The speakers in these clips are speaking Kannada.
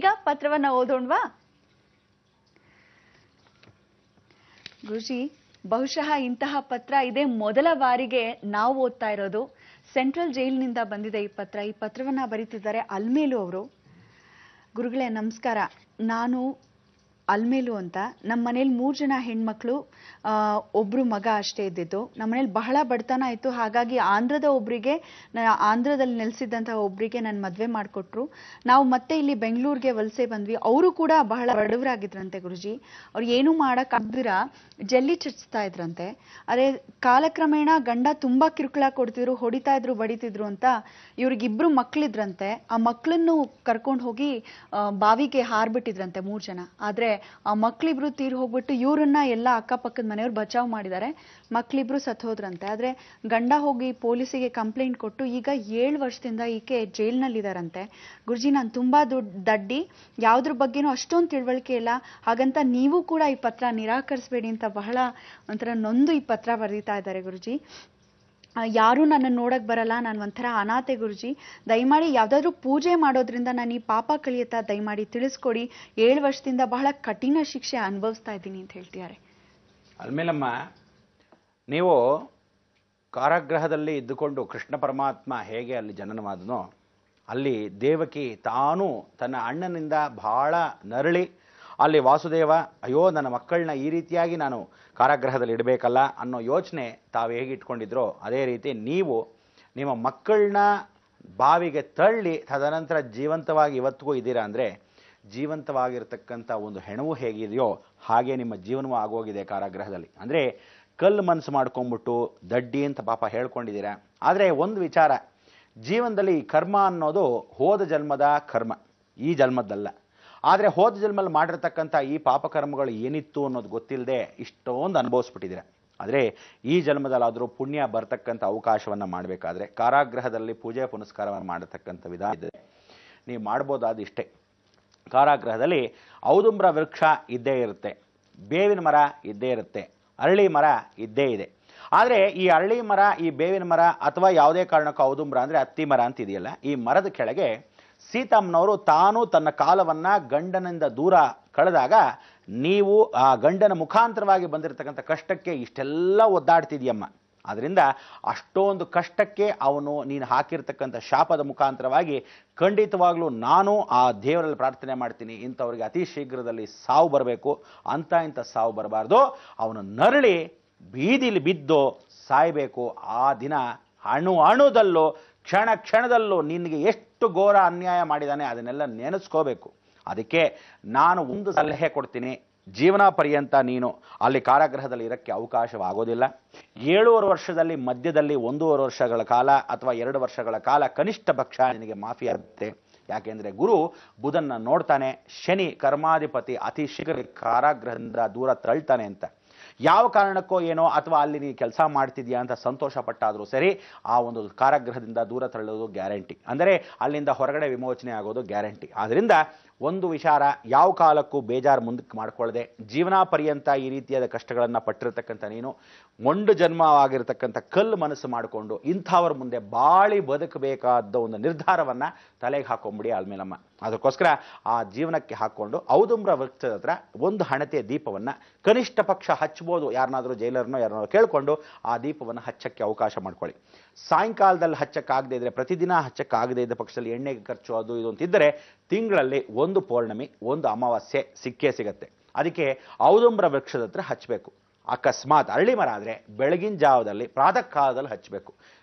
ಈಗ ಪತ್ರವನ್ನ ಓದೋಣವಾ? ಗುರುಜಿ, ಬಹುಶಃ ಇಂತಹ ಪತ್ರ ಇದೇ ಮೊದಲ ಬಾರಿಗೆ ನಾವು ಓದ್ತಾ ಇರೋದು. ಸೆಂಟ್ರಲ್ ಜೈಲಿನಿಂದ ಬಂದಿದೆ ಈ ಪತ್ರ. ಈ ಪತ್ರವನ್ನ ಬರೀತಿದ್ದಾರೆ ಅಲ್ಮೇಲು ಅವರು. ಗುರುಗಳೇ ನಮಸ್ಕಾರ. ನಾನು ಅಲ್ಮೇಲು ಅಂತ. ನಮ್ಮ ಮನೇಲಿ 3 ಜನ ಹೆಣ್ಮಕ್ಳು, ಒಬ್ರು ಮಗ ಅಷ್ಟೇ ಇದ್ದಿದ್ದು. ನಮ್ಮ ಮನೇಲಿ ಬಹಳ ಬಡತನ ಇತ್ತು. ಹಾಗಾಗಿ ಆಂಧ್ರದಲ್ಲಿ ನೆಲೆಸಿದ್ದಂತಹ ಒಬ್ರಿಗೆ ನಾನು ಮದ್ವೆ ಮಾಡಿಕೊಟ್ರು. ನಾವು ಮತ್ತೆ ಇಲ್ಲಿ ಬೆಂಗಳೂರಿಗೆ ವಲಸೆ ಬಂದ್ವಿ. ಅವರು ಕೂಡ ಬಹಳ ಬಡವರಾಗಿದ್ರಂತೆ ಗುರುಜಿ. ಅವ್ರು ಏನೂ ಮಾಡಕ್ಕಾಗ್ದಿರ ಜಲ್ಲಿ ಚಚ್ತಾ ಇದ್ರಂತೆ. ಅದೇ ಕಾಲಕ್ರಮೇಣ ಗಂಡ ತುಂಬಾ ಕಿರುಕುಳ ಕೊಡ್ತಿದ್ರು, ಹೊಡಿತಾ ಇದ್ರು, ಬಡಿತಿದ್ರು ಅಂತ ಇವ್ರಿಗಿಬ್ರು ಮಕ್ಳಿದ್ರಂತೆ. ಆ ಮಕ್ಳನ್ನು ಕರ್ಕೊಂಡು ಹೋಗಿ ಬಾವಿಗೆ ಹಾರ್ಬಿಟ್ಟಿದ್ರಂತೆ 3 ಜನ. ಆದ್ರೆ ಆ ಮಕ್ಳಿಬ್ರು ತೀರ್ ಹೋಗ್ಬಿಟ್ಟು ಇವ್ರನ್ನ ಎಲ್ಲ ಅಕ್ಕಪಕ್ಕದ ಮನೆಯವ್ರು ಬಚಾವ್ ಮಾಡಿದ್ದಾರೆ. ಮಕ್ಳಿಬ್ರು ಸತ್ ಹೋದ್ರಂತೆ. ಆದ್ರೆ ಗಂಡ ಹೋಗಿ ಪೊಲೀಸಿಗೆ ಕಂಪ್ಲೇಂಟ್ ಕೊಟ್ಟು ಈಗ 7 ವರ್ಷದಿಂದ ಈಕೆ ಜೈಲ್ನಲ್ಲಿದಾರಂತೆ. ಗುರುಜಿ, ನಾನು ತುಂಬಾ ದಡ್ಡಿ, ಯಾವ್ದ್ರ ಬಗ್ಗೆನೂ ಅಷ್ಟೊಂದು ತಿಳುವಳಿಕೆ ಇಲ್ಲ. ಹಾಗಂತ ನೀವು ಕೂಡ ಈ ಪತ್ರ ನಿರಾಕರಿಸಬೇಡಿ ಅಂತ ಬಹಳ ಒಂಥರ ನೊಂದು ಈ ಪತ್ರ ಬರೀತಾ ಇದ್ದಾರೆ ಗುರುಜಿ. ಯಾರು ನನ್ನ ನೋಡಕ್ ಬರಲ್ಲ, ನಾನು ಒಂಥರ ಅನಾಥೆ ಗುರುಜಿ. ದಯಮಾಡಿ ಯಾವ್ದಾದ್ರು ಪೂಜೆ ಮಾಡೋದ್ರಿಂದ ನಾನು ಈ ಪಾಪ ಕಳಿಯತ್ತಾ ದಯಮಾಡಿ ತಿಳಿಸ್ಕೊಡಿ. 7 ವರ್ಷದಿಂದ ಬಹಳ ಕಠಿಣ ಶಿಕ್ಷೆ ಅನುಭವಿಸ್ತಾ ಇದ್ದೀನಿ ಅಂತ ಹೇಳ್ತಿದ್ದಾರೆ. ಅಲ್ಮೇಲಮ್ಮ, ನೀವು ಕಾರಾಗೃಹದಲ್ಲಿ ಇದ್ದುಕೊಂಡು ಕೃಷ್ಣ ಪರಮಾತ್ಮ ಹೇಗೆ ಅಲ್ಲಿ ಜನನವಾದನೋ, ಅಲ್ಲಿ ದೇವಕಿ ತಾನು ತನ್ನ ಅಣ್ಣನಿಂದ ಬಹಳ ನರಳಿ ಅಲ್ಲಿ ವಾಸುದೇವ, ಅಯ್ಯೋ ನನ್ನ ಮಕ್ಕಳನ್ನ ಈ ರೀತಿಯಾಗಿ ನಾನು ಕಾರಾಗೃಹದಲ್ಲಿ ಇಡಬೇಕಲ್ಲ ಅನ್ನೋ ಯೋಚನೆ ತಾವು ಹೇಗೆ ಇಟ್ಕೊಂಡಿದ್ರೋ ಅದೇ ರೀತಿ ನೀವು ನಿಮ್ಮ ಮಕ್ಕಳನ್ನ ಬಾವಿಗೆ ತಳ್ಳಿ ತದನಂತರ ಜೀವಂತವಾಗಿ ಇವತ್ತಿಗೂ ಇದ್ದೀರಾ ಅಂದರೆ, ಜೀವಂತವಾಗಿರ್ತಕ್ಕಂಥ ಒಂದು ಹೆಣವು ಹೇಗಿದೆಯೋ ಹಾಗೆ ನಿಮ್ಮ ಜೀವನವೂ ಆಗೋಗಿದೆ ಕಾರಾಗೃಹದಲ್ಲಿ. ಅಂದರೆ ಕಲ್ಲು ಮನಸ್ಸು ಮಾಡ್ಕೊಂಡ್ಬಿಟ್ಟು ದಡ್ಡಿ ಅಂತ ಪಾಪ ಹೇಳ್ಕೊಂಡಿದ್ದೀರಾ. ಆದರೆ ಒಂದು ವಿಚಾರ, ಜೀವನದಲ್ಲಿ ಕರ್ಮ ಅನ್ನೋದು ಹೋದ ಜನ್ಮದ ಕರ್ಮ, ಈ ಜನ್ಮದ್ದಲ್ಲ. ಆದರೆ ಹೋದ ಜನ್ಮಲ್ಲಿ ಮಾಡಿರ್ತಕ್ಕಂಥ ಈ ಪಾಪಕರ್ಮಗಳು ಏನಿತ್ತು ಅನ್ನೋದು ಗೊತ್ತಿಲ್ಲದೆ ಇಷ್ಟೊಂದು ಅನುಭವಿಸ್ಬಿಟ್ಟಿದ್ದೀರ. ಆದರೆ ಈ ಜನ್ಮದಲ್ಲಾದರೂ ಪುಣ್ಯ ಬರ್ತಕ್ಕಂಥ ಅವಕಾಶವನ್ನು ಮಾಡಬೇಕಾದ್ರೆ ಕಾರಾಗೃಹದಲ್ಲಿ ಪೂಜೆ ಪುನಸ್ಕಾರವನ್ನು ಮಾಡತಕ್ಕಂಥ ವಿಧಾನ ಇದೆ. ನೀವು ಮಾಡ್ಬೋದಾದ ಇಷ್ಟೇ. ಕಾರಾಗೃಹದಲ್ಲಿ ಔದುಂಬ್ರ ವೃಕ್ಷ ಇದ್ದೇ ಇರುತ್ತೆ, ಬೇವಿನ ಮರ ಇದ್ದೇ ಇರುತ್ತೆ, ಅರಳಿ ಮರ ಇದ್ದೇ ಇದೆ. ಆದರೆ ಈ ಅರಳಿ ಮರ, ಈ ಬೇವಿನ ಮರ ಅಥವಾ ಯಾವುದೇ ಕಾರಣಕ್ಕೂ ಔದುಂಬ್ರ ಅಂದರೆ ಹತ್ತಿ ಮರ ಅಂತ ಇದೆಯಲ್ಲ, ಈ ಮರದ ಕೆಳಗೆ ಸೀತಮ್ಮನವರು ತಾನು ತನ್ನ ಕಾಲವನ್ನ ಗಂಡನಿಂದ ದೂರ ಕಳೆದಾಗ ನೀವು ಆ ಗಂಡನ ಮುಖಾಂತರವಾಗಿ ಬಂದಿರತಕ್ಕಂಥ ಕಷ್ಟಕ್ಕೆ ಇಷ್ಟೆಲ್ಲ ಒದ್ದಾಡ್ತಿದ್ಯಮ್ಮ. ಅದರಿಂದ ಅಷ್ಟೊಂದು ಕಷ್ಟಕ್ಕೆ ನೀನು ಹಾಕಿರ್ತಕ್ಕಂಥ ಶಾಪದ ಮುಖಾಂತರವಾಗಿ ಖಂಡಿತವಾಗ್ಲೂ ನಾನು ಆ ದೇವರಲ್ಲಿ ಪ್ರಾರ್ಥನೆ ಮಾಡ್ತೀನಿ, ಇಂಥವ್ರಿಗೆ ಅತಿ ಶೀಘ್ರದಲ್ಲಿ ಸಾವು ಬರಬೇಕು, ಇಂಥ ಸಾವು ಬರಬಾರ್ದು. ಅವನು ನರಳಿ ಬೀದಿಲಿ ಬಿದ್ದು ಸಾಯಬೇಕು. ಆ ದಿನ ಅಣುದಲ್ಲೂ ಕ್ಷಣದಲ್ಲೂ ನಿನಗೆ ಎಷ್ಟು ಘೋರ ಅನ್ಯಾಯ ಮಾಡಿದಾನೆ ಅದನ್ನೆಲ್ಲ ನೆನೆಸ್ಕೋಬೇಕು. ಅದಕ್ಕೆ ನಾನು ಒಂದು ಸಲಹೆ ಕೊಡ್ತೀನಿ, ಜೀವನ ಪರ್ಯಂತ ನೀನು ಅಲ್ಲಿ ಕಾರಾಗೃಹದಲ್ಲಿ ಇರೋಕ್ಕೆ ಅವಕಾಶವಾಗೋದಿಲ್ಲ. 7.5 ವರ್ಷದಲ್ಲಿ ಮಧ್ಯದಲ್ಲಿ 1.5 ವರ್ಷಗಳ ಕಾಲ ಅಥವಾ 2 ವರ್ಷಗಳ ಕಾಲ ಕನಿಷ್ಠ ಪಕ್ಷ ನಿನಗೆ ಮಾಫಿ ಆಗುತ್ತೆ. ಯಾಕೆಂದರೆ ಗುರು ಬುಧನ್ನ ನೋಡ್ತಾನೆ, ಶನಿ ಕರ್ಮಾಧಿಪತಿ ಅತಿ ಶೀಘ್ರ ಕಾರಾಗೃಹದಿಂದ ದೂರ ತಳ್ತಾನೆ ಅಂತ. ಯಾವ ಕಾರಣಕ್ಕೋ ಏನೋ ಅಥವಾ ಅಲ್ಲಿ ನೀನು ಕೆಲಸ ಮಾಡ್ತಿದ್ಯಾ ಅಂತ ಸಂತೋಷ ಪಟ್ಟಾದರೂ ಸರಿ, ಆ ಒಂದು ಕಾರಾಗೃಹದಿಂದ ದೂರ ತಳ್ಳೋದು ಗ್ಯಾರಂಟಿ. ಅಂದರೆ ಅಲ್ಲಿಂದ ಹೊರಗಡೆ ವಿಮೋಚನೆ ಆಗೋದು ಗ್ಯಾರಂಟಿ. ಆದ್ದರಿಂದ ಒಂದು ವಿಚಾರ, ಯಾವ ಕಾಲಕ್ಕೂ ಬೇಜಾರು ಮುಂದಕ್ಕೆ ಮಾಡ್ಕೊಳ್ಳದೆ ಜೀವನ ಪರ್ಯಂತ ಈ ರೀತಿಯಾದ ಕಷ್ಟಗಳನ್ನು ಪಟ್ಟಿರ್ತಕ್ಕಂಥ ನೀನು ಮೊಂಡು ಜನ್ಮವಾಗಿರ್ತಕ್ಕಂಥ ಕಲ್ಲು ಮನಸ್ಸು ಮಾಡಿಕೊಂಡು ಇಂಥವ್ರ ಮುಂದೆ ಬಾಳಿ ಬದುಕಬೇಕಾದ ಒಂದು ನಿರ್ಧಾರವನ್ನು ತಲೆಗೆ ಹಾಕೊಂಬಿಡಿ ಅಲ್ಮೇಲಮ್ಮ. ಅದಕ್ಕೋಸ್ಕರ ಆ ಜೀವನಕ್ಕೆ ಹಾಕ್ಕೊಂಡು ಔದುಂಬ್ರ ವೃಕ್ಷದ ಹತ್ರ ಒಂದು ಹಣತೆಯ ದೀಪವನ್ನು ಕನಿಷ್ಠ ಪಕ್ಷ ಹಚ್ಬೋದು. ಯಾರನ್ನಾದರೂ ಜೈಲರ್ನೋ ಯಾರನ್ನಾದ್ರೂ ಕೇಳಿಕೊಂಡು ಆ ದೀಪವನ್ನು ಹಚ್ಚಕ್ಕೆ ಅವಕಾಶ ಮಾಡ್ಕೊಳ್ಳಿ. ಸಾಯಂಕಾಲದಲ್ಲಿ ಹಚ್ಚಕ್ಕಾಗದೇ ಇದ್ದರೆ, ಪ್ರತಿದಿನ ಹಚ್ಚಕ್ಕಾಗದೇ ಇದ್ದ ಪಕ್ಷದಲ್ಲಿ ಎಣ್ಣೆಗೆ ಖರ್ಚು ಅದು ಇದು ಅಂತಿದ್ದರೆ ತಿಂಗಳಲ್ಲಿ 1 ಪೌರ್ಣಮಿ 1 ಅಮಾವಾಸ್ಯೆ ಸಿಕ್ಕೇ ಸಿಗತ್ತೆ. ಅದಕ್ಕೆ ಔದುಂಬ್ರ ವೃಕ್ಷದ ಹತ್ರ ಹಚ್ಚಬೇಕು. ಅಕಸ್ಮಾತ್ ಅರಳಿ ಮರ ಆದರೆ ಬೆಳಗಿನ ಜಾವದಲ್ಲಿ ಪ್ರಾತಃ ಕಾಲದಲ್ಲಿ ಹಚ್ಚಬೇಕು.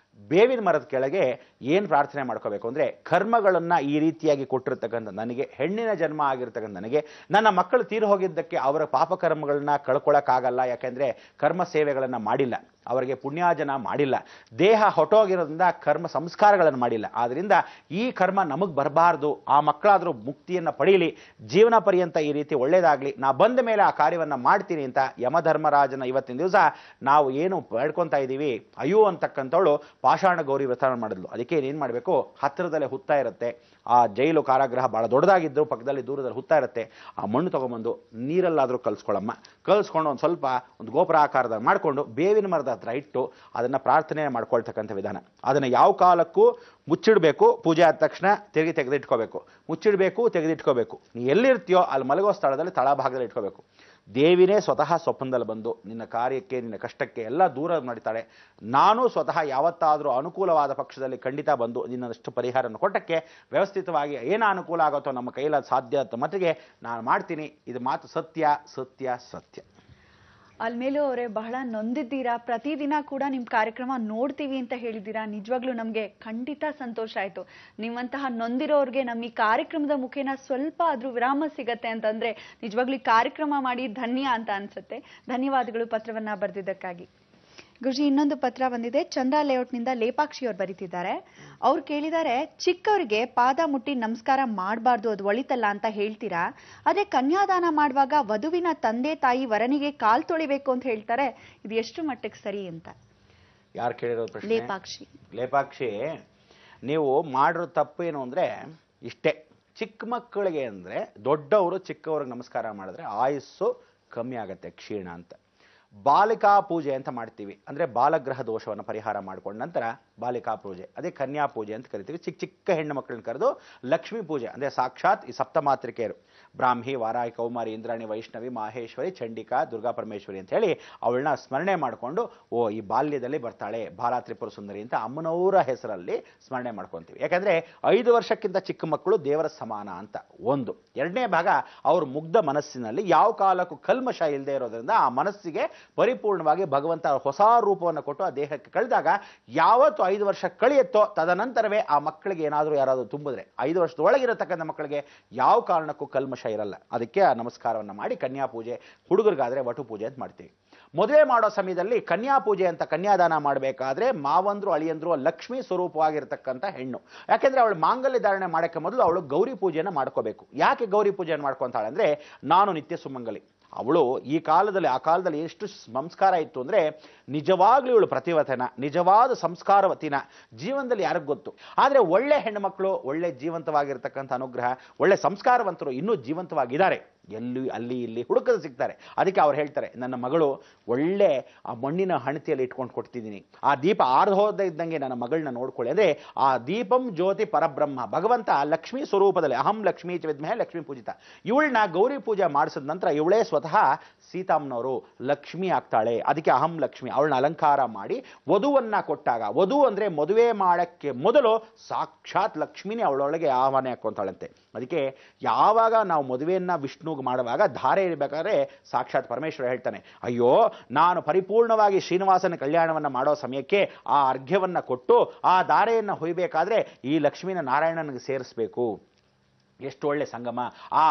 ಬೇವಿನ ಮರದ ಕೆಳಗೆ ಏನು ಪ್ರಾರ್ಥನೆ ಮಾಡ್ಕೋಬೇಕು ಅಂದರೆ, ಕರ್ಮಗಳನ್ನು ಈ ರೀತಿಯಾಗಿ ಕೊಟ್ಟಿರ್ತಕ್ಕಂಥ ನನಗೆ, ಹೆಣ್ಣಿನ ಜನ್ಮ ಆಗಿರ್ತಕ್ಕಂಥ ನನಗೆ, ನನ್ನ ಮಕ್ಕಳು ತೀರು ಹೋಗಿದ್ದಕ್ಕೆ ಅವರ ಪಾಪಕರ್ಮಗಳನ್ನ ಕಳ್ಕೊಳ್ಳೋಕ್ಕಾಗಲ್ಲ. ಯಾಕೆಂದರೆ ಕರ್ಮ ಸೇವೆಗಳನ್ನು ಮಾಡಿಲ್ಲ, ಅವರಿಗೆ ಪುಣ್ಯಾಜನ ಮಾಡಿಲ್ಲ, ದೇಹ ಹೊಟ್ಟೋಗಿರೋದ್ರಿಂದ ಕರ್ಮ ಸಂಸ್ಕಾರಗಳನ್ನು ಮಾಡಿಲ್ಲ. ಆದ್ದರಿಂದ ಈ ಕರ್ಮ ನಮಗೆ ಬರಬಾರ್ದು, ಆ ಮಕ್ಕಳಾದರೂ ಮುಕ್ತಿಯನ್ನು ಪಡೀಲಿ, ಜೀವನ ಪರ್ಯಂತ ಈ ರೀತಿ ಒಳ್ಳೇದಾಗಲಿ, ನಾ ಬಂದ ಮೇಲೆ ಆ ಕಾರ್ಯವನ್ನು ಮಾಡ್ತೀನಿ ಅಂತ ಯಮಧರ್ಮರಾಜನ ಇವತ್ತಿನ ದಿವಸ ನಾವು ಏನು ಬೇಡ್ಕೊತಾ ಇದ್ದೀವಿ, ಅಯ್ಯೋ ಅಂತಕ್ಕಂಥವಳು ಪಾಷಾಣ ಗೌರಿ ವ್ರತ ಮಾಡಿದ್ಲು. ಅದಕ್ಕೆ ಏನೇನು ಮಾಡಬೇಕು, ಹತ್ತಿರದಲ್ಲೇ ಹುತ್ತಾ ಇರುತ್ತೆ, ಆ ಜೈಲು ಕಾರಾಗೃಹ ಭಾಳ ದೊಡ್ಡದಾಗಿದ್ದರೂ ಪಕ್ಕದಲ್ಲಿ ದೂರದಲ್ಲಿ ಹುತ್ತಾ ಇರುತ್ತೆ, ಆ ಮಣ್ಣು ತೊಗೊಂಬಂದು ನೀರಲ್ಲಾದರೂ ಕಲಿಸ್ಕೊಳ್ಳಮ್ಮ. ಕಲಿಸ್ಕೊಂಡು ಒಂದು ಸ್ವಲ್ಪ ಗೋಪುರ ಆಕಾರದಾಗ ಮಾಡಿಕೊಂಡು ಬೇವಿನ ಮರದ ಹತ್ರ ಇಟ್ಟು ಅದನ್ನು ಪ್ರಾರ್ಥನೆ ಮಾಡ್ಕೊಳ್ತಕ್ಕಂಥ ವಿಧಾನ. ಅದನ್ನು ಯಾವ ಕಾಲಕ್ಕೂ ಮುಚ್ಚಿಡಬೇಕು, ಪೂಜೆ ಆದ ತಕ್ಷಣ ತಿರುಗಿ ತೆಗೆದಿಟ್ಕೋಬೇಕು, ಮುಚ್ಚಿಡಬೇಕು, ತೆಗೆದಿಟ್ಕೋಬೇಕು. ನೀ ಎಲ್ಲಿರ್ತೀಯೋ ಅಲ್ಲಿ ಮಲಗೋ ಸ್ಥಳದಲ್ಲಿ ತಳಭಾಗದಲ್ಲಿ ಇಟ್ಕೋಬೇಕು. ದೇವಿನೇ ಸ್ವತಃ ಸ್ವಪ್ನದಲ್ಲಿ ಬಂದು ನಿನ್ನ ಕಾರ್ಯಕ್ಕೆ, ನಿನ್ನ ಕಷ್ಟಕ್ಕೆ ಎಲ್ಲ ದೂರ ಮಾಡ್ತಾಳೆ. ನಾನು ಸ್ವತಃ ಯಾವತ್ತಾದರೂ ಅನುಕೂಲವಾದ ಪಕ್ಷದಲ್ಲಿ ಖಂಡಿತ ಬಂದು ನಿನ್ನಷ್ಟು ಪರಿಹಾರವನ್ನು ಕೊಟ್ಟಕ್ಕೆ ವ್ಯವಸ್ಥಿತವಾಗಿ ಏನು ಅನುಕೂಲ ಆಗುತ್ತೋ ನಮ್ಮ ಕೈಲಾದ ಸಾಧ್ಯ ಮಟ್ಟಿಗೆ ನಾನು ಮಾಡ್ತೀನಿ. ಇದು ಮಾತು ಸತ್ಯ ಸತ್ಯ ಸತ್ಯ. ಅಲ್ಮೇಲೂ ಅವರೇ ಬಹಳ ನೊಂದಿದ್ದೀರಾ, ಪ್ರತಿದಿನ ಕೂಡ ನಿಮ್ಮ ಕಾರ್ಯಕ್ರಮ ನೋಡ್ತೀವಿ ಅಂತ ಹೇಳಿದ್ದೀರಾ. ನಿಜವಾಗ್ಲೂ ನಮಗೆ ಖಂಡಿತ ಸಂತೋಷ ಆಯಿತು. ನಿಮ್ಮಂತಹ ನೊಂದಿರೋರಿಗೆ ನಮ್ಮ ಈ ಕಾರ್ಯಕ್ರಮದ ಮುಖೇನ ಸ್ವಲ್ಪ ಆದರೂ ವಿರಾಮ ಸಿಗತ್ತೆ ಅಂತಂದ್ರೆ ನಿಜವಾಗ್ಲೂ ಈ ಕಾರ್ಯಕ್ರಮ ಮಾಡಿ ಧನ್ಯ ಅಂತ ಅನ್ಸುತ್ತೆ. ಧನ್ಯವಾದಗಳು ಪತ್ರವನ್ನ ಬರೆದಿದ್ದಕ್ಕಾಗಿ. ಗುರುಜಿ, ಇನ್ನೊಂದು ಪತ್ರ ಬಂದಿದೆ. ಚಂದ್ರ ಲೇಔಟ್ನಿಂದ ಲೇಪಾಕ್ಷಿ ಅವ್ರು ಬರೀತಿದ್ದಾರೆ. ಅವ್ರು ಕೇಳಿದ್ದಾರೆ, ಚಿಕ್ಕವರಿಗೆ ಪಾದ ಮುಟ್ಟಿ ನಮಸ್ಕಾರ ಮಾಡಬಾರ್ದು, ಅದು ಒಳಿತಲ್ಲ ಅಂತ ಹೇಳ್ತೀರಾ. ಅದೇ ಕನ್ಯಾದಾನ ಮಾಡುವಾಗ ವಧುವಿನ ತಂದೆ ತಾಯಿ ವರನಿಗೆ ಕಾಲ್ ತೊಳಿಬೇಕು ಅಂತ ಹೇಳ್ತಾರೆ. ಇದು ಎಷ್ಟು ಮಟ್ಟಿಗೆ ಸರಿ ಅಂತ ಯಾರು ಕೇಳಿರೋದು ಪ್ರಶ್ನೆ? ಲೇಪಾಕ್ಷಿ. ಲೇಪಾಕ್ಷಿ, ನೀವು ಮಾಡಿರೋ ತಪ್ಪು ಏನು ಅಂದರೆ ಇಷ್ಟೇ. ಚಿಕ್ಕ ಮಕ್ಕಳಿಗೆ ಅಂದರೆ ದೊಡ್ಡವರು ಚಿಕ್ಕವ್ರಿಗೆ ನಮಸ್ಕಾರ ಮಾಡಿದ್ರೆ ಆಯುಸ್ಸು ಕಮ್ಮಿ ಆಗುತ್ತೆ, ಕ್ಷೀಣ ಅಂತ. ಬಾಲಿಕಾ ಪೂಜೆ ಅಂತ ಮಾಡ್ತೀವಿ, ಅಂದರೆ ಬಾಲಗ್ರಹ ದೋಷವನ್ನು ಪರಿಹಾರ ಮಾಡ್ಕೊಂಡ ನಂತರ ಬಾಲಿಕಾ ಪೂಜೆ, ಅದೇ ಕನ್ಯಾ ಪೂಜೆ ಅಂತ ಕರಿತೀವಿ. ಚಿಕ್ಕ ಚಿಕ್ಕ ಹೆಣ್ಣು ಮಕ್ಕಳನ್ನ ಕರೆದು ಲಕ್ಷ್ಮೀ ಪೂಜೆ, ಅಂದರೆ ಸಾಕ್ಷಾತ್ ಈ ಸಪ್ತಮಾತೃಕೆಯರು ಬ್ರಾಹ್ಮಿ, ವಾರಾಹಿ, ಕೌಮಾರಿ, ಇಂದ್ರಾಣಿ, ವೈಷ್ಣವಿ, ಮಾಹೇಶ್ವರಿ, ಚಂಡಿಕಾ, ದುರ್ಗಾ ಪರಮೇಶ್ವರಿ ಅಂತ ಹೇಳಿ ಅವಳನ್ನ ಸ್ಮರಣೆ ಮಾಡಿಕೊಂಡು, ಓ ಈ ಬಾಲ್ಯದಲ್ಲಿ ಬರ್ತಾಳೆ ಬಾಲ ತ್ರಿಪುರ ಸುಂದರಿ ಅಂತ ಅಮ್ಮನವರ ಹೆಸರಲ್ಲಿ ಸ್ಮರಣೆ ಮಾಡ್ಕೊತೀವಿ. ಯಾಕಂದರೆ 5 ವರ್ಷಕ್ಕಿಂತ ಚಿಕ್ಕ ಮಕ್ಕಳು ದೇವರ ಸಮಾನ ಅಂತ ಒಂದು. ಎರಡನೇ ಭಾಗ, ಅವ್ರ ಮುಗ್ಧ ಮನಸ್ಸಿನಲ್ಲಿ ಯಾವ ಕಾಲಕ್ಕೂ ಕಲ್ಮಶ ಇಲ್ಲದೆ ಇರೋದ್ರಿಂದ ಆ ಮನಸ್ಸಿಗೆ ಪರಿಪೂರ್ಣವಾಗಿ ಭಗವಂತ ಹೊಸ ರೂಪವನ್ನು ಕೊಟ್ಟು ಆ ದೇಹಕ್ಕೆ ಕಳೆದಾಗ ಯಾವತ್ತು 5 ವರ್ಷ ಕಳೆಯುತ್ತೋ ತದನಂತರವೇ ಆ ಮಕ್ಕಳಿಗೆ ಏನಾದರೂ ಯಾರಾದರೂ ತುಂಬಿದ್ರೆ 5 ವರ್ಷದೊಳಗಿರತಕ್ಕಂಥ ಮಕ್ಕಳಿಗೆ ಯಾವ ಕಾರಣಕ್ಕೂ ಕಲ್ಮಶ ಇರಲ್ಲ. ಅದಕ್ಕೆ ಆ ನಮಸ್ಕಾರವನ್ನು ಮಾಡಿ ಕನ್ಯಾ ಪೂಜೆ, ಹುಡುಗರಿಗಾದ್ರೆ ವಟು ಪೂಜೆ ಅಂತ ಮಾಡ್ತೀವಿ. ಮದುವೆ ಮಾಡೋ ಸಮಯದಲ್ಲಿ ಕನ್ಯಾ ಪೂಜೆ ಅಂತ ಕನ್ಯಾದಾನ ಮಾಡಬೇಕಾದ್ರೆ ಮಾವಂದ್ರು ಅಳಿಯಂದ್ರು ಲಕ್ಷ್ಮೀ ಸ್ವರೂಪವಾಗಿರ್ತಕ್ಕಂಥ ಹೆಣ್ಣು. ಯಾಕೆಂದ್ರೆ ಅವಳು ಮಾಂಗಲ್ಯ ಧಾರಣೆ ಮಾಡೋಕ್ಕೆ ಮೊದಲು ಅವಳು ಗೌರಿ ಪೂಜೆಯನ್ನು ಮಾಡ್ಕೋಬೇಕು. ಯಾಕೆ ಗೌರಿ ಪೂಜೆಯನ್ನು ಮಾಡ್ಕೊಂತಾಳೆ ಅಂದರೆ, ನಾನು ನಿತ್ಯ ಸುಮಂಗಲಿ. ಅವಳು ಈ ಕಾಲದಲ್ಲಿ ಆ ಕಾಲದಲ್ಲಿ ಎಷ್ಟು ಸಂಸ್ಕಾರ ಇತ್ತು ಅಂದರೆ, ನಿಜವಾಗ್ಲೂ ಇವಳು ಪ್ರತಿವತನ, ನಿಜವಾದ ಸಂಸ್ಕಾರವತಿನ ಜೀವನದಲ್ಲಿ ಯಾರಿಗೆ ಗೊತ್ತು. ಆದರೆ ಒಳ್ಳೆ ಹೆಣ್ಣು ಮಕ್ಕಳು, ಒಳ್ಳೆ ಜೀವಂತವಾಗಿರ್ತಕ್ಕಂಥ ಅನುಗ್ರಹ, ಒಳ್ಳೆ ಸಂಸ್ಕಾರವಂತರು ಇನ್ನೂ ಜೀವಂತವಾಗಿದ್ದಾರೆ. ಎಲ್ಲಿ ಅಲ್ಲಿ ಇಲ್ಲಿ ಹುಡುಕಲು ಸಿಗ್ತಾರೆ. ಅದಕ್ಕೆ ಅವ್ರು ಹೇಳ್ತಾರೆ, ನನ್ನ ಮಗಳು ಒಳ್ಳೆ ಆ ಮಣ್ಣಿನ ಹಣತೆಯಲ್ಲಿ ಇಟ್ಕೊಂಡು ಕೊಡ್ತಿದ್ದೀನಿ, ಆ ದೀಪ ಆರ್ದು ಹೋದ ಇದ್ದಂಗೆ ನನ್ನ ಮಗಳನ್ನ ನೋಡ್ಕೊಳ್ಳಿ. ಅಂದರೆ ಆ ದೀಪಂ ಜ್ಯೋತಿ ಪರಬ್ರಹ್ಮ, ಭಗವಂತ ಲಕ್ಷ್ಮೀ ಸ್ವರೂಪದಲ್ಲಿ, ಅಹಂ ಲಕ್ಷ್ಮೀ ಚ ವಿದ್ಮಹೇ ಲಕ್ಷ್ಮೀ ಪೂಜಿತ. ಇವಳನ್ನ ಗೌರಿ ಪೂಜೆ ಮಾಡಿಸಿದ ನಂತರ ಇವಳೇ ಸ್ವತಃ ಸೀತಾಮ್ಮನವರು ಲಕ್ಷ್ಮಿ ಆಗ್ತಾಳೆ. ಅದಕ್ಕೆ ಅಹಂ ಲಕ್ಷ್ಮಿ. ಅವಳನ್ನ ಅಲಂಕಾರ ಮಾಡಿ ವಧುವನ್ನ ಕೊಟ್ಟಾಗ, ವಧು ಅಂದರೆ ಮದುವೆ ಮಾಡಕ್ಕೆ ಮೊದಲು ಸಾಕ್ಷಾತ್ ಲಕ್ಷ್ಮಿನೇ ಅವಳೊಳಗೆ ಆಹ್ವಾನ ಹಾಕೊಂತಾಳಂತೆ. ಅದಕ್ಕೆ ಯಾವಾಗ ನಾವು ಮದುವೆಯನ್ನ ವಿಷ್ಣು ಮಾಡುವಾಗ ಧಾರೆ ಇರಬೇಕಾದ್ರೆ ಸಾಕ್ಷಾತ್ ಪರಮೇಶ್ವರ ಹೇಳ್ತಾನೆ, ಅಯ್ಯೋ ನಾನು ಪರಿಪೂರ್ಣವಾಗಿ ಶ್ರೀನಿವಾಸನ ಕಲ್ಯಾಣವನ್ನು ಮಾಡೋ ಸಮಯಕ್ಕೆ ಆ ಅರ್ಘ್ಯವನ್ನು ಕೊಟ್ಟು ಆ ಧಾರೆಯನ್ನು ಹೊಯ್ಬೇಕಾದ್ರೆ ಈ ಲಕ್ಷ್ಮೀನ ನಾರಾಯಣನಿಗೆ ಸೇರಿಸ್ಬೇಕು. ಎಷ್ಟು ಒಳ್ಳೆ ಸಂಗಮ.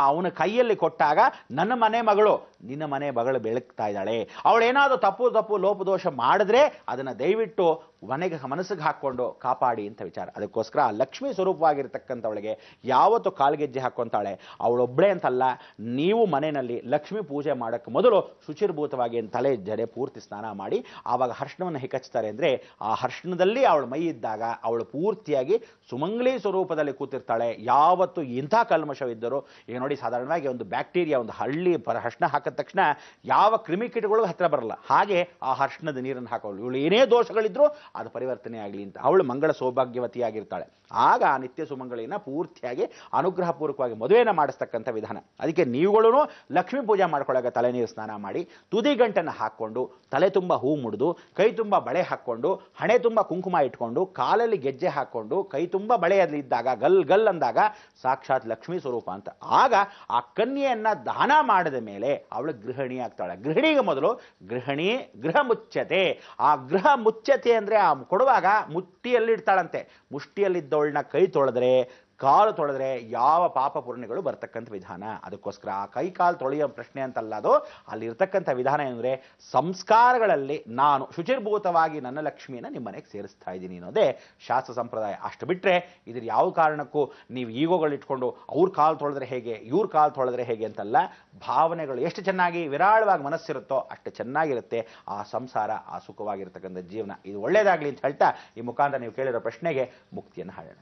ಅವನ ಕೈಯಲ್ಲಿ ಕೊಟ್ಟಾಗ ನನ್ನ ಮನೆ ಮಗಳು ನಿನ್ನ ಮನೆ ಮಗಳು ಬೆಳಗ್ತಾ ಇದ್ದಾಳೆ. ಅವಳೇನಾದರೂ ತಪ್ಪು ಲೋಪದೋಷ ಮಾಡಿದ್ರೆ ಅದನ್ನು ದಯವಿಟ್ಟು ಮನಸ್ಸಿಗೆ ಹಾಕ್ಕೊಂಡು ಕಾಪಾಡಿ ಅಂತ ವಿಚಾರ. ಅದಕ್ಕೋಸ್ಕರ ಲಕ್ಷ್ಮೀ ಸ್ವರೂಪವಾಗಿರ್ತಕ್ಕಂಥವಳಿಗೆ ಯಾವತ್ತು ಕಾಲ್ಗೆಜ್ಜೆ ಹಾಕ್ಕೊಂತಾಳೆ. ಅವಳೊಬ್ಬಳೇ ಅಂತಲ್ಲ, ನೀವು ಮನೆಯಲ್ಲಿ ಲಕ್ಷ್ಮೀ ಪೂಜೆ ಮಾಡೋಕ್ಕೆ ಮೊದಲು ಶುಚಿರ್ಭೂತವಾಗಿ ತಲೆ ಜಡೆ ಪೂರ್ತಿ ಸ್ನಾನ ಮಾಡಿ ಆವಾಗ ಹರ್ಷಣವನ್ನು ಹೆಕ್ಕಚ್ತಾರೆ. ಅಂದರೆ ಆ ಹರ್ಷಣದಲ್ಲಿ ಅವಳು ಮೈ ಇದ್ದಾಗ ಅವಳು ಪೂರ್ತಿಯಾಗಿ ಸುಮಂಗಲಿ ಸ್ವರೂಪದಲ್ಲಿ ಕೂತಿರ್ತಾಳೆ. ಯಾವತ್ತು ಇಂಥ ಕಲ್ಮಶವಿದ್ದರೂ, ಈಗ ನೋಡಿ ಸಾಧಾರಣವಾಗಿ ಒಂದು ಬ್ಯಾಕ್ಟೀರಿಯಾ ಒಂದು ಹರ್ಷಣ ಹಾಕಿದ ತಕ್ಷಣ ಯಾವ ಕ್ರಿಮಿಕೀಟಗಳು ಹತ್ರ ಬರಲ್ಲ. ಹಾಗೆ ಆ ಹರ್ಷಣದ ನೀರನ್ನು ಹಾಕೋಳು. ಇವಳು ಏನೇ ದೋಷಗಳಿದ್ರು ಅದು ಪರಿವರ್ತನೆ ಆಗಲಿ ಅಂತ ಅವಳು ಮಂಗಳ ಸೌಭಾಗ್ಯವತಿಯಾಗಿರ್ತಾಳೆ. ಆಗ ಆ ನಿತ್ಯ ಸುಮಂಗಳಿನ ಪೂರ್ತಿಯಾಗಿ ಅನುಗ್ರಹಪೂರ್ವಕವಾಗಿ ಮದುವೆಯನ್ನು ಮಾಡಿಸ್ತಕ್ಕಂಥ ವಿಧಾನ. ಅದಕ್ಕೆ ನೀವುಗಳು ಲಕ್ಷ್ಮೀ ಪೂಜೆ ಮಾಡ್ಕೊಳ್ಳಾಗ ತಲೆ ನೀರು ಸ್ನಾನ ಮಾಡಿ, ತುದಿ ಗಂಟನ್ನು ಹಾಕ್ಕೊಂಡು, ತಲೆ ತುಂಬ ಹೂ ಮುಡಿದು, ಕೈ ತುಂಬ ಬಳೆ ಹಾಕ್ಕೊಂಡು, ಹಣೆ ತುಂಬ ಕುಂಕುಮ ಇಟ್ಕೊಂಡು, ಕಾಲಲ್ಲಿ ಗೆಜ್ಜೆ ಹಾಕ್ಕೊಂಡು, ಕೈ ತುಂಬ ಬಳೆಯಲ್ಲಿ ಇದ್ದಾಗ ಗಲ್ ಗಲ್ ಅಂದಾಗ ಸಾಕ್ಷಾತ್ ಲಕ್ಷ್ಮೀ ಸ್ವರೂಪ ಅಂತ. ಆಗ ಆ ಕನ್ಯೆಯನ್ನ ದಾನ ಮಾಡಿದ ಮೇಲೆ ಅವಳು ಗೃಹಿಣಿ ಆಗ್ತಾಳೆ. ಗೃಹಿಣಿಗೆ ಮೊದಲು ಗೃಹ ಮುಚ್ಚತೆ. ಆ ಗೃಹ ಮುಚ್ಚತೆ ಅಂದರೆ ಆ ಕೊಡುವಾಗ ಮುಷ್ಟಿಯಲ್ಲಿಡ್ತಾಳಂತೆ. ಮುಷ್ಟಿಯಲ್ಲಿದ್ದವಳನ್ನ ಕೈ ತೊಳೆದ್ರೆ, ಕಾಲು ತೊಳೆದ್ರೆ ಯಾವ ಪಾಪ ಪುಣ್ಯಗಳು ಬರ್ತಕ್ಕಂಥ ವಿಧಾನ. ಅದಕ್ಕೋಸ್ಕರ ಆ ಕೈ ಕಾಲು ತೊಳೆಯೋ ಪ್ರಶ್ನೆ ಅಂತಲ್ಲ, ಅದು ಅಲ್ಲಿರ್ತಕ್ಕಂಥ ವಿಧಾನ ಏನಂದರೆ, ಸಂಸ್ಕಾರಗಳಲ್ಲಿ ನಾನು ಶುಚಿರ್ಭೂತವಾಗಿ ನನ್ನ ಲಕ್ಷ್ಮಿಯನ್ನು ನಿಮ್ಮ ಮನೆಗೆ ಸೇರಿಸ್ತಾ ಇದ್ದೀನಿ ಅನ್ನೋದೇ ಶಾಸ್ತ್ರ ಸಂಪ್ರದಾಯ. ಅಷ್ಟು ಬಿಟ್ಟರೆ ಇದ್ರ ಯಾವ ಕಾರಣಕ್ಕೂ ನೀವು ಈಗೋಗಳಿಟ್ಕೊಂಡು ಅವ್ರ ಕಾಲು ತೊಳೆದ್ರೆ ಹೇಗೆ, ಇವ್ರ ಕಾಲು ತೊಳೆದ್ರೆ ಹೇಗೆ ಅಂತಲ್ಲ. ಭಾವನೆಗಳು ಎಷ್ಟು ಚೆನ್ನಾಗಿ ವಿರಾಳವಾಗಿ ಮನಸ್ಸಿರುತ್ತೋ ಅಷ್ಟು ಚೆನ್ನಾಗಿರುತ್ತೆ ಆ ಸಂಸಾರ, ಆ ಸುಖವಾಗಿರ್ತಕ್ಕಂಥ ಜೀವನ. ಇದು ಒಳ್ಳೆಯದಾಗಲಿ ಅಂತ ಹೇಳ್ತಾ ಈ ಮುಖಾಂತರ ನೀವು ಕೇಳಿರೋ ಪ್ರಶ್ನೆಗೆ ಮುಕ್ತಿಯನ್ನು ಹಾಡೋಣ.